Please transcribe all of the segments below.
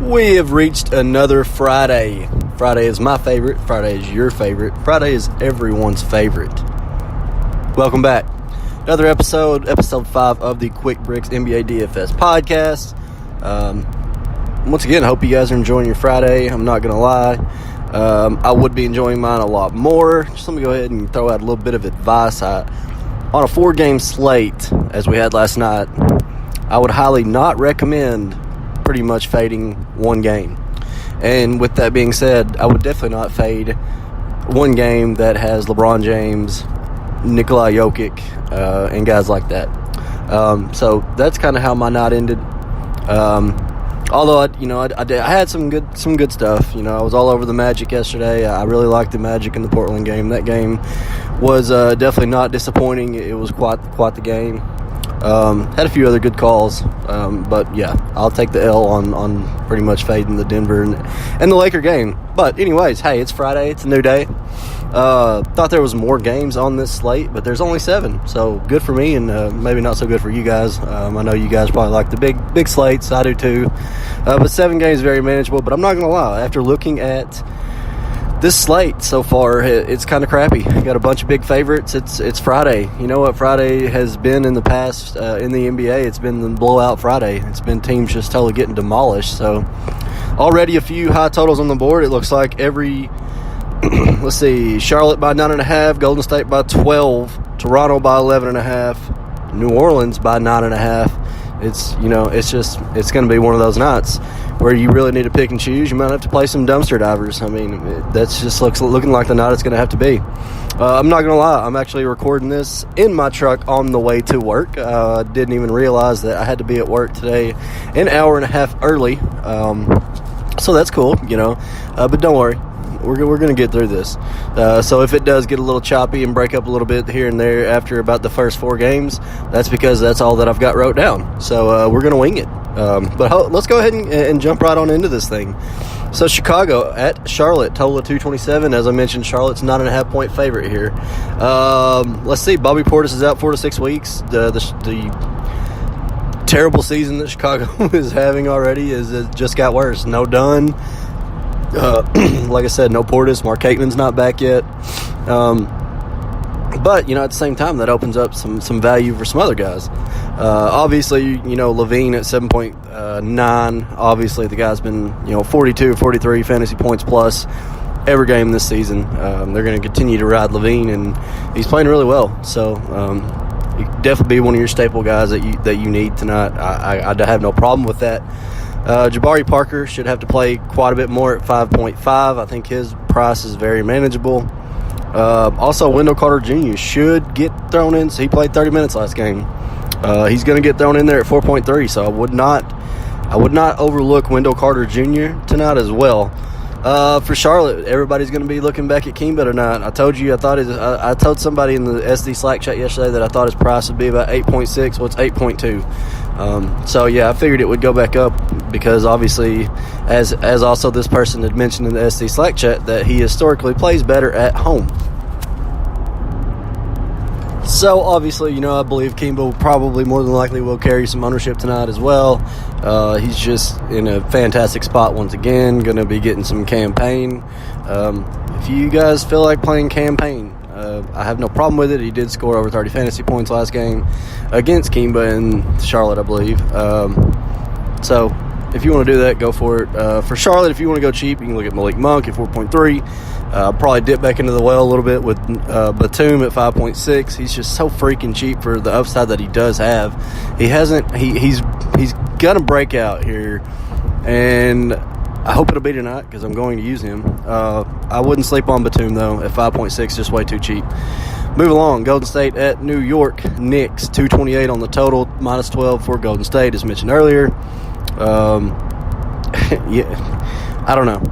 We have reached another Friday. Friday is my favorite. Friday is your favorite. Friday is everyone's favorite. Welcome back. Another episode 5 of the Quick Bricks NBA DFS Podcast. Once again, I hope you guys are enjoying your Friday. I'm not going to lie. I would be enjoying mine a lot more. Just let me go ahead and throw out a little bit of advice. On a 4-game slate, as we had last night, I would highly not recommend pretty much fading one game. And with that being said, I would definitely not fade one game that has LeBron James, Nikola Jokic, and guys like that. So that's kind of how my night ended. Although I had some good stuff. I was all over the Magic yesterday. I really liked the Magic in the Portland game. That game was definitely not disappointing. It was quite the game. Had a few other good calls, but yeah, I'll take the L on pretty much fading the Denver and the Laker game. But anyways, hey, it's Friday. It's a new day. Thought there was more games on this slate, but there's only 7. So good for me, and maybe not so good for you guys. I know you guys probably like the big slates. I do too. But 7 games is very manageable. But I'm not going to lie. After looking at this slate so far, it's kind of crappy. Got a bunch of big favorites. It's Friday. You know what Friday has been in the past in the NBA? It's been the blowout Friday. It's been teams just totally getting demolished. So already a few high totals on the board. It looks like every let's see, Charlotte by 9.5, Golden State by 12, Toronto by 11.5, New Orleans by 9.5. It's going to be one of those nights where you really need to pick and choose. You might have to play some dumpster divers. I mean, that's just looking like the night it's going to have to be. I'm not going to lie. I'm actually recording this in my truck on the way to work. I didn't even realize that I had to be at work today an hour and a half early. So that's cool, but don't worry. We're going to get through this. So if it does get a little choppy and break up a little bit here and there after about the first 4 games, that's because that's all that I've got wrote down. So we're going to wing it. But let's go ahead and jump right on into this thing. So Chicago at Charlotte, total of 227. As I mentioned, Charlotte's 9.5-point favorite here. Let's see. Bobby Portis is out 4 to 6 weeks. The terrible season that Chicago is having already it just got worse. No Dunn. Like I said, no Portis. Mark Caitlin's not back yet. But, at the same time, that opens up some value for some other guys. Obviously, Levine at 7.9. Obviously, the guy's been, 42, 43 fantasy points plus every game this season. They're going to continue to ride Levine, and he's playing really well. So, he could definitely be one of your staple guys that you need tonight. I have no problem with that. Jabari Parker should have to play quite a bit more at 5.5. I think his price is very manageable. Also, Wendell Carter Jr. should get thrown in. So he played 30 minutes last game. He's going to get thrown in there at 4.3. So I would not overlook Wendell Carter Jr. tonight as well. For Charlotte, everybody's going to be looking back at Kemba tonight. I told you, I told somebody in the SD Slack chat yesterday that I thought his price would be about 8.6. Well, it's 8.2. So yeah, I figured it would go back up because obviously, as also this person had mentioned in the SD Slack chat, that he historically plays better at home. So obviously, I believe Kemba probably more than likely will carry some ownership tonight as well. He's just in a fantastic spot once again, going to be getting some campaign. If you guys feel like playing campaign, I have no problem with it. He did score over 30 fantasy points last game against Kemba and Charlotte, I believe. So if you want to do that, go for it. For Charlotte, if you want to go cheap, you can look at Malik Monk at 4.3. Probably dip back into the well a little bit with Batum at 5.6. He's just so freaking cheap for the upside that he does have. He's gonna break out here, and I hope it'll be tonight because I'm going to use him. I wouldn't sleep on Batum, though, at 5.6, just way too cheap. Move along. Golden State at New York. Knicks, 228 on the total, minus 12 for Golden State, as mentioned earlier. Yeah, I don't know.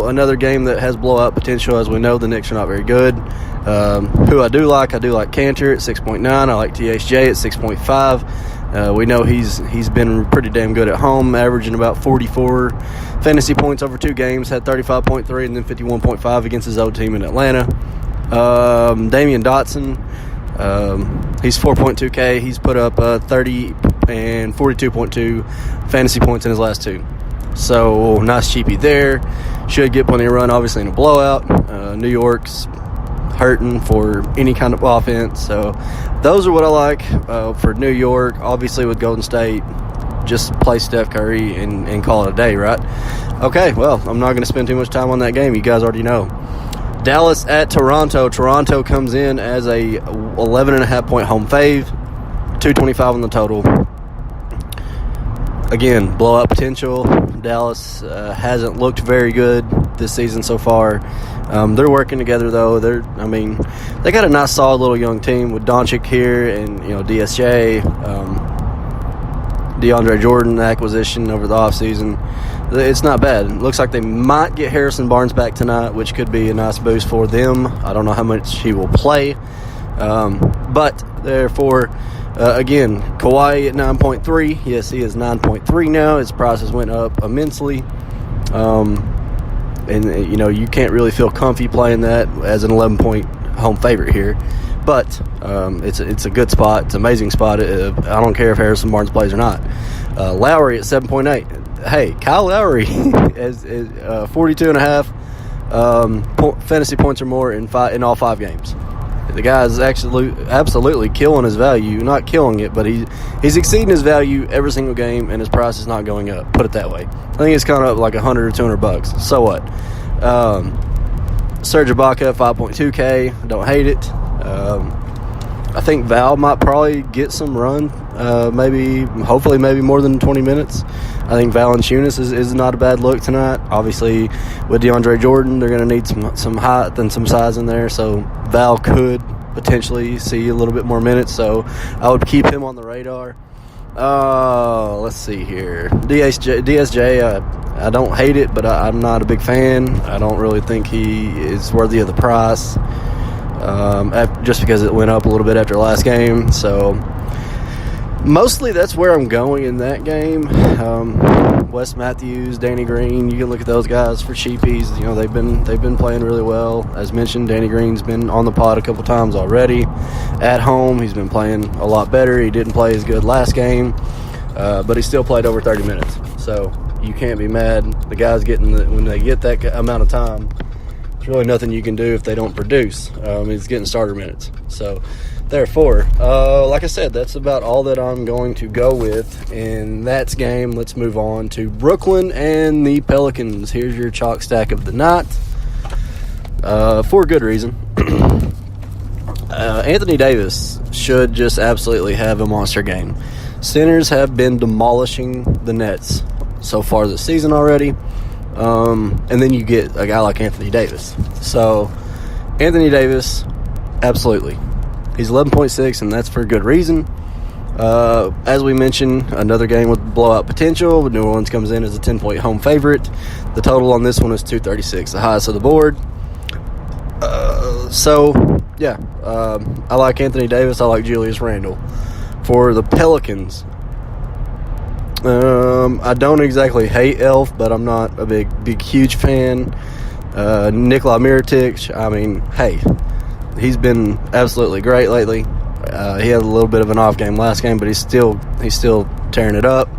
Another game that has blowout potential. As we know, the Knicks are not very good. Who I do like Cantor at 6.9. I like THJ at 6.5. We know he's been pretty damn good at home, averaging about 44 fantasy points over 2 games, had 35.3 and then 51.5 against his old team in Atlanta. Damian Dotson, he's 4.2K. He's put up 30 and 42.2 fantasy points in his last 2. So nice cheapie there. Should get plenty of run, obviously, in a blowout. New York's hurting for any kind of offense. So those are what I like for New York. Obviously, with Golden State, just play Steph Curry and call it a day, right? Okay, well, I'm not going to spend too much time on that game. You guys already know. Dallas at Toronto. Toronto comes in as a 11.5-point home fave. 225 on the total. Again, blowout potential. Dallas hasn't looked very good this season so far. They're working together, though. They got a nice, solid little young team with Doncic here and DSJ, DeAndre Jordan acquisition over the offseason. It's not bad. It looks like they might get Harrison Barnes back tonight, which could be a nice boost for them. I don't know how much he will play, but therefore. Again, Kawhi at 9.3. Yes, he is 9.3 now. His prices went up immensely. You can't really feel comfy playing that as an 11-point home favorite here. But it's a good spot. It's an amazing spot. I don't care if Harrison Barnes plays or not. Lowry at 7.8. Hey, Kyle Lowry is 42.5 fantasy points or more in all 5 games. The guy is absolutely killing his value. Not killing it, but he's exceeding his value every single game, and his price is not going up. Put it that way. I think it's kind of up like $100 or $200. So what? Serge Ibaka, 5.2K. Don't hate it. I think Val might probably get some run. Hopefully more than 20 minutes. I think Valanciunas is not a bad look tonight. Obviously, with DeAndre Jordan, they're going to need some height and some size in there. So Val could potentially see a little bit more minutes. So I would keep him on the radar. Let's see here. DSJ, I don't hate it, but I'm not a big fan. I don't really think he is worthy of the price. Just because it went up a little bit after last game. So mostly that's where I'm going in that game. Wes Matthews, Danny Green, you can look at those guys for cheapies. They've been playing really well. As mentioned, Danny Green's been on the pod a couple times already. At home, he's been playing a lot better. He didn't play as good last game, but he still played over 30 minutes. So you can't be mad. The guys when they get that amount of time, there's really nothing you can do if they don't produce. He's getting starter minutes. So therefore, like I said, that's about all that I'm going to go with in that game. Let's move on to Brooklyn and the Pelicans. Here's your chalk stack of the night. For good reason. Anthony Davis should just absolutely have a monster game. Centers have been demolishing the Nets so far this season already. And then you get a guy like Anthony Davis. So, Anthony Davis, absolutely. He's 11.6, and that's for good reason. As we mentioned, another game with blowout potential. New Orleans comes in as a 10-point home favorite. The total on this one is 236, the highest of the board. I like Anthony Davis. I like Julius Randle. For the Pelicans, I don't exactly hate Elf, but I'm not a big, huge fan. Nikola Mirotic, he's been absolutely great lately. He had a little bit of an off game last game, but he's still tearing it up.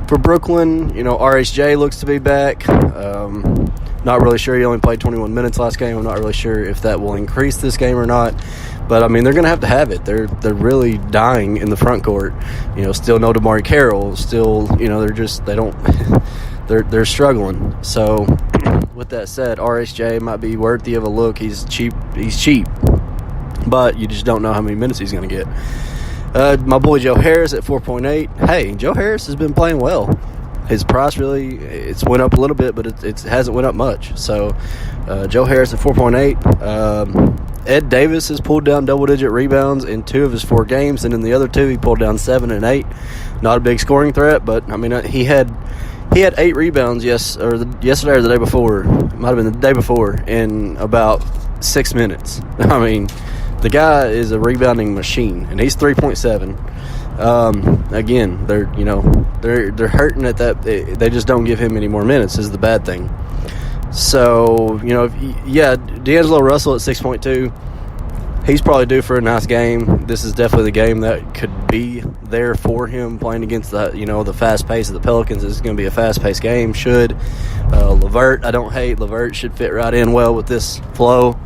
For Brooklyn, RHJ looks to be back. Not really sure. He only played 21 minutes last game. I'm not really sure if that will increase this game or not. But, they're going to have it. They're really dying in the front court. Still no DeMar Carroll. Still, they're struggling. So, with that said, RSJ might be worthy of a look. He's cheap. But you just don't know how many minutes he's going to get. My boy Joe Harris at 4.8. Hey, Joe Harris has been playing well. His price it's went up a little bit, but it hasn't went up much. So, Joe Harris at 4.8. Ed Davis has pulled down double-digit rebounds in 2 of his 4 games, and in the other 2, he pulled down 7 and 8. Not a big scoring threat, but he had 8 rebounds yesterday or the day before. It might have been the day before in about 6 minutes. The guy is a rebounding machine, and he's 3.7. Again, they're hurting at that. They just don't give him any more minutes is the bad thing. So, D'Angelo Russell at 6.2. he's probably due for a nice game. This is definitely the game that could be there for him playing against the fast pace of the Pelicans. This is going to be a fast-paced game. LeVert, I don't hate. LeVert should fit right in well with this flow.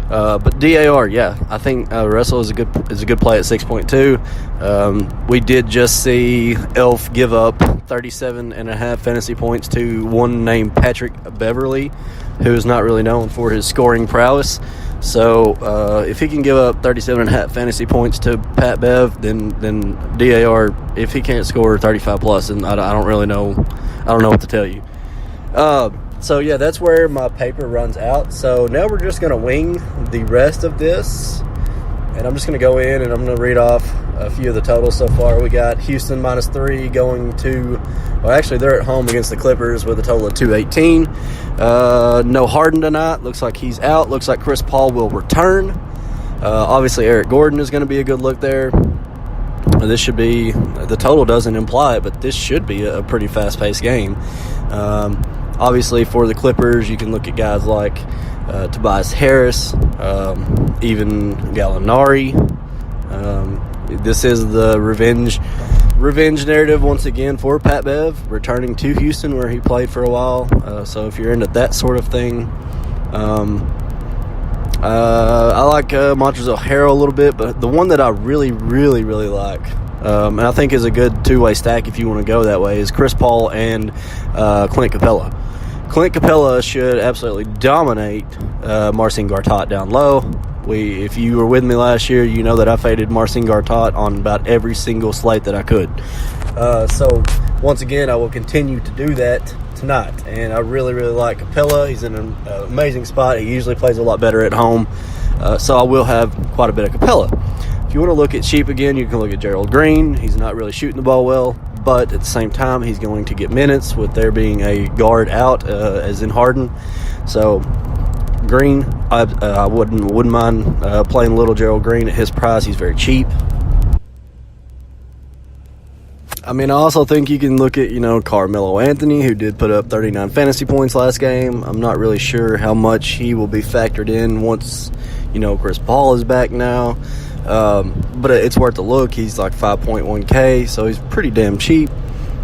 But DAR, yeah, I think Russell is a good play at 6.2. We did just see Elf give up 37.5 fantasy points to one named Patrick Beverly, who is not really known for his scoring prowess. So if he can give up 37.5 fantasy points to Pat Bev, then DAR, if he can't score 35 plus, then I don't really know. I don't know what to tell you. So, yeah, that's where my paper runs out. So now we're just going to wing the rest of this. And I'm just going to go in and I'm going to read off a few of the totals so far. We got Houston -3 going to – well, actually, they're at home against the Clippers with a total of 218. No Harden tonight. Looks like he's out. Looks like Chris Paul will return. Obviously, Eric Gordon is going to be a good look there. This should be – the total doesn't imply it, but this should be a pretty fast-paced game. Obviously, for the Clippers, you can look at guys like Tobias Harris, even Gallinari. This is the revenge narrative once again for Pat Bev, returning to Houston where he played for a while. So if you're into that sort of thing, I like Montrezl Harrell a little bit, but the one that I really, really, really like, and I think is a good two-way stack if you want to go that way, is Chris Paul and Clint Capella. Clint Capella should absolutely dominate Marcin Gortat down low. If you were with me last year, you know that I faded Marcin Gortat on about every single slate that I could. So, once again, I will continue to do that tonight. And I really, really like Capella. He's in an amazing spot. He usually plays a lot better at home. So I will have quite a bit of Capella. If you want to look at cheap again, you can look at Gerald Green. He's not really shooting the ball well, but at the same time, he's going to get minutes with there being a guard out, as in Harden. So, Green, I wouldn't mind playing little Gerald Green at his price. He's very cheap. I mean, I also think you can look at, Carmelo Anthony, who did put up 39 fantasy points last game. I'm not really sure how much he will be factored in once, Chris Paul is back now. But it's worth a look. He's like 5.1K, so he's pretty damn cheap.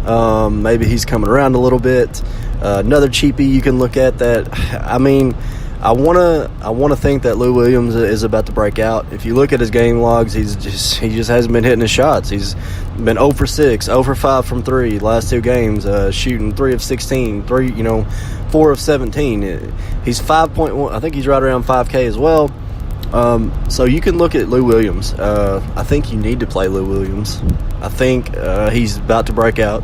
Maybe he's coming around a little bit. Another cheapie you can look at that, I mean, I want to think that Lou Williams is about to break out. If you look at his game logs, he just hasn't been hitting his shots. He's been 0 for 6, 0 for 5 from 3 last two games, shooting 3 of 16, 4 of 17. He's 5.1. I think he's right around 5K as well. So you can look at Lou Williams. I think you need to play Lou Williams. I think he's about to break out.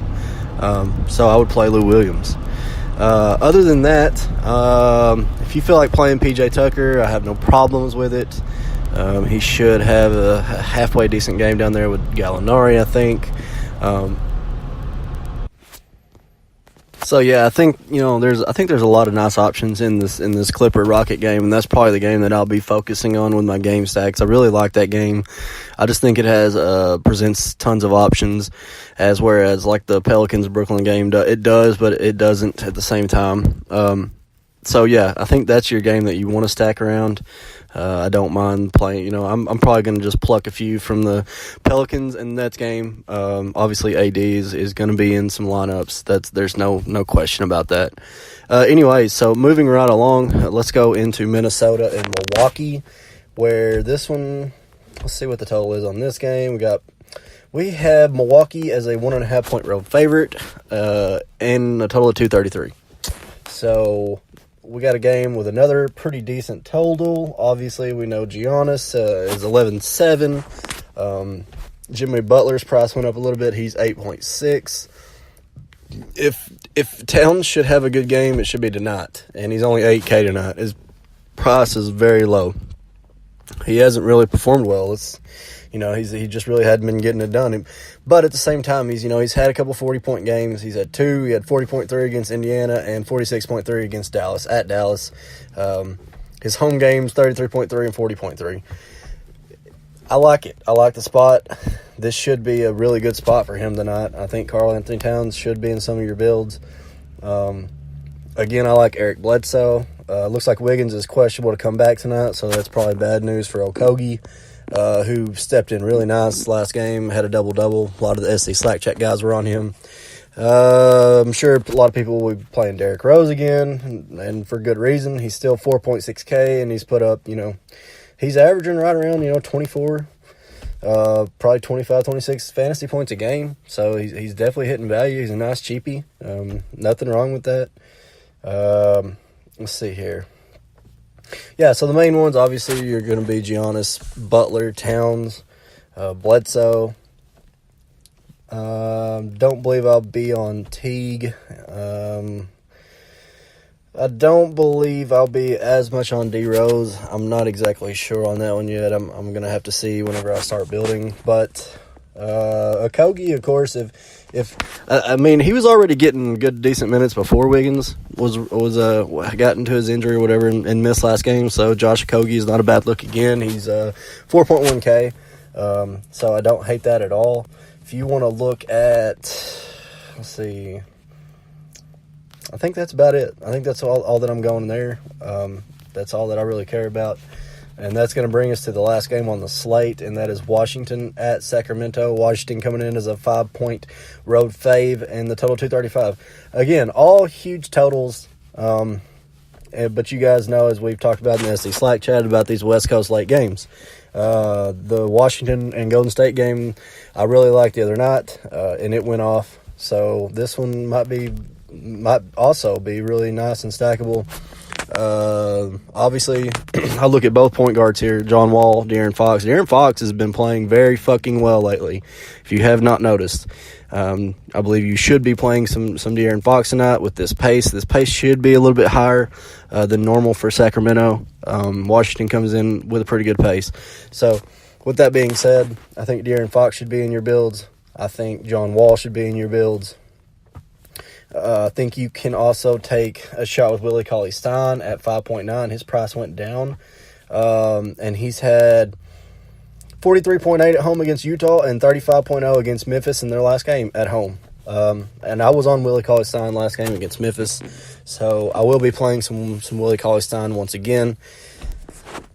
So I would play Lou Williams. Other than that, if you feel like playing PJ Tucker, I have no problems with it. He should have a halfway decent game down there with Gallinari, I think. So yeah, I think there's a lot of nice options in this Clipper Rocket game, and that's probably the game that I'll be focusing on with my game stacks. I really like that game. I just think it presents tons of options, whereas like the Pelicans Brooklyn game, it does, but it doesn't at the same time. So yeah, I think that's your game that you want to stack around. I don't mind playing. I'm probably going to just pluck a few from the Pelicans and Nets game. Obviously, AD is going to be in some lineups. There's no question about that. Anyways, so moving right along, let's go into Minnesota and Milwaukee, where this one. Let's see what the total is on this game. We have Milwaukee as a 1.5 point road favorite, and a total of 233. So we got a game with another pretty decent total. Obviously, we know Giannis is 11.7. Jimmy Butler's price went up a little bit. He's 8.6. If Towns should have a good game, it should be tonight, and he's only 8K tonight. His price is very low. He hasn't really performed well. He just really hadn't been getting it done. But at the same time, he's had a couple 40-point games. He's had two. He had 40.3 against Indiana and 46.3 against Dallas, at Dallas. His home games, 33.3 and 40.3. I like it. I like the spot. This should be a really good spot for him tonight. I think Karl Anthony Towns should be in some of your builds. Again, I like Eric Bledsoe. Looks like Wiggins is questionable to come back tonight, so that's probably bad news for Okogie, who stepped in really nice last game, had a double-double. A lot of the SC Slack Chat guys were on him. I'm sure a lot of people will be playing Derrick Rose again, and for good reason. He's still 4.6K, and he's put up, he's averaging right around, 24, probably 25, 26 fantasy points a game. So he's definitely hitting value. He's a nice cheapie. Nothing wrong with that. Let's see here. Yeah, so the main ones, obviously, you're going to be Giannis, Butler, Towns, Bledsoe. Don't believe I'll be on Teague. I don't believe I'll be as much on D-Rose. I'm not exactly sure on that one yet. I'm going to have to see whenever I start building. But Okogie, of course, he was already getting good, decent minutes before Wiggins got into his injury or whatever and missed last game. So Josh Okogie is not a bad look again. He's 4.1K. So I don't hate that at all. If you want to look at, let's see, I think that's about it. I think that's all that I'm going there. That's all that I really care about. And that's going to bring us to the last game on the slate, and that is Washington at Sacramento. Washington coming in as a 5-point road fave, and the total 235. Again, all huge totals. But you guys know, as we've talked about in the SC Slack chat, about these West Coast late games. The Washington and Golden State game I really liked the other night, and it went off. So this one might also be really nice and stackable. Obviously, I look at both point guards here, John Wall, De'Aaron Fox. De'Aaron Fox has been playing very fucking well lately, if you have not noticed. I believe you should be playing some De'Aaron Fox tonight with this pace. This pace should be a little bit higher than normal for Sacramento. Washington comes in with a pretty good pace. So, with that being said, I think De'Aaron Fox should be in your builds. I think John Wall should be in your builds. I think you can also take a shot with Willie Cauley-Stein at 5.9. His price went down, and he's had 43.8 at home against Utah and 35.0 against Memphis in their last game at home. And I was on Willie Cauley-Stein last game against Memphis, so I will be playing some Willie Cauley-Stein once again.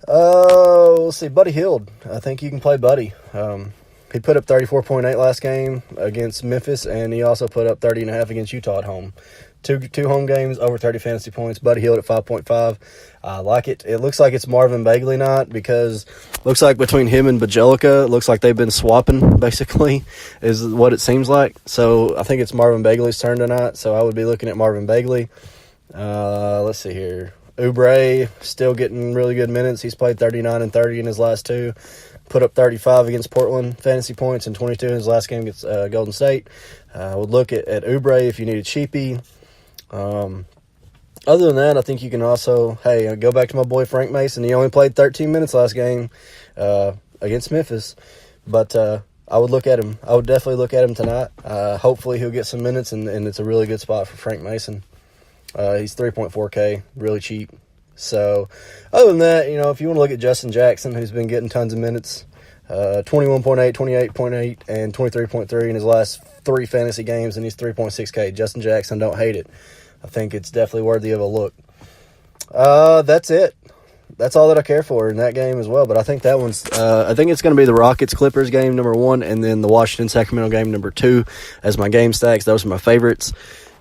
Let's see, Buddy Hield. I think you can play Buddy. He put up 34.8 last game against Memphis, and he also put up 30.5 against Utah at home. Two home games, over 30 fantasy points. Buddy Hield at 5.5. I like it. It looks like it's Marvin Bagley night, because looks like between him and Bjelica, it looks like they've been swapping, basically, is what it seems like. So I think it's Marvin Bagley's turn tonight, so I would be looking at Marvin Bagley. Let's see here. Oubre still getting really good minutes. He's played 39 and 30 in his last two. Put up 35 against Portland fantasy points and 22 in his last game against Golden State. I would look at Oubre if you need a cheapie. Other than that, I think you can also, go back to my boy Frank Mason. He only played 13 minutes last game against Memphis. But I would look at him. I would definitely look at him tonight. Hopefully he'll get some minutes, and it's a really good spot for Frank Mason. He's 3.4K, really cheap. So, other than that, if you want to look at Justin Jackson, who's been getting tons of minutes, 21.8, 28.8, and 23.3 in his last three fantasy games, and he's 3.6K. Justin Jackson, don't hate it. I think it's definitely worthy of a look. That's it. That's all that I care for in that game as well. But I think that one's, I think it's going to be the Rockets-Clippers game, number 1, and then the Washington-Sacramento game, number 2, as my game stacks. Those are my favorites.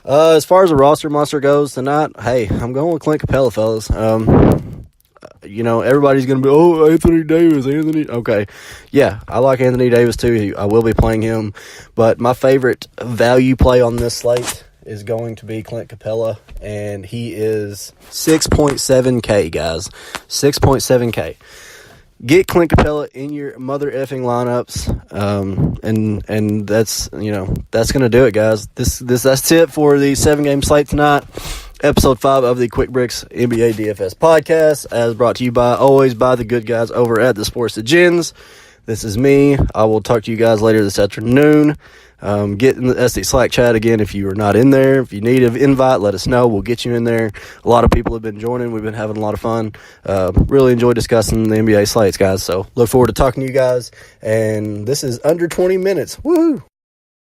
As far as the roster monster goes tonight, I'm going with Clint Capella, fellas. Everybody's going to be, Anthony Davis. Okay. Yeah, I like Anthony Davis too. I will be playing him. But my favorite value play on this slate is going to be Clint Capella, and he is 6.7K, guys. 6.7K. Get Clint Capella in your mother effing lineups, and that's that's gonna do it, guys. That's it for the 7-game slate tonight. Episode 5 of the Quick Bricks NBA DFS podcast, as brought to you always by the good guys over at the Sports Gens. This is me. I will talk to you guys later this afternoon. Get in the SC Slack chat again if you are not in there. If you need an invite, let us know. We'll get you in there. A lot of people have been joining. We've been having a lot of fun. Really enjoyed discussing the NBA slates, guys. So look forward to talking to you guys. And this is under 20 minutes. Woohoo!